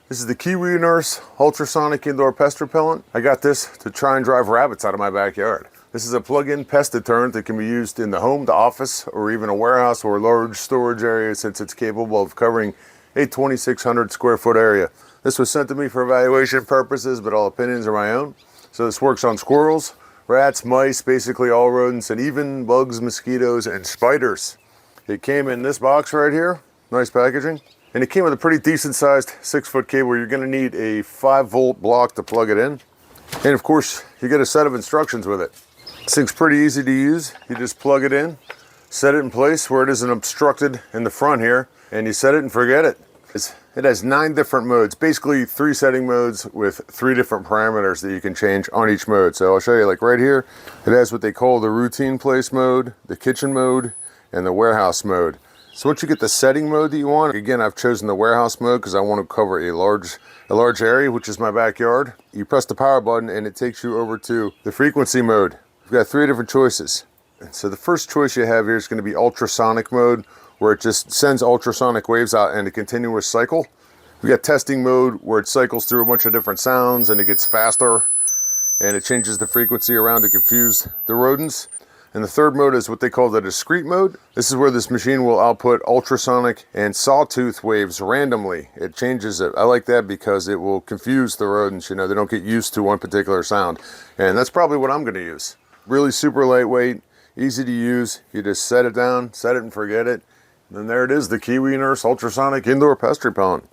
This is the Kiwinurse Ultrasonic Indoor Pest Repellent. I got this to try and drive rabbits out of my backyard. This is a plug-in pest deterrent that can be used in the home, the office, or even a warehouse or a large storage area, since it's capable of covering a 2,600 square foot area. This was sent to me for evaluation purposes, but all opinions are my own. So this works on squirrels, rats, mice, basically all rodents, and even bugs, mosquitoes, and spiders. It came in this box right here, nice packaging. And it came with a pretty decent sized 6-foot cable. You're gonna need a 5-volt block to plug it in. And of course, you get a set of instructions with it. This thing's pretty easy to use. You just plug it in, set it in place where it isn't obstructed in the front here, and you set it and forget it. It has 9 different modes, basically 3 setting modes with 3 different parameters that you can change on each mode. So I'll show you, like right here, it has what they call the routine place mode, the kitchen mode, and the warehouse mode. So once you get the setting mode that you want, again, I've chosen the warehouse mode because I want to cover a large area, which is my backyard. You press the power button and it takes you over to the frequency mode. We've got 3 different choices. So the first choice you have here is going to be ultrasonic mode, where it just sends ultrasonic waves out in a continuous cycle. We've got testing mode, where it cycles through a bunch of different sounds and it gets faster and it changes the frequency around to confuse the rodents. And the third mode is what they call the discrete mode. This is where this machine will output ultrasonic and sawtooth waves randomly. It changes it. I like that because it will confuse the rodents. You know, they don't get used to one particular sound. And that's probably what I'm gonna use. Really super lightweight, easy to use. You just set it down, set it and forget it. And there it is, the Kiwinurse Ultrasonic Indoor Pest Repellent.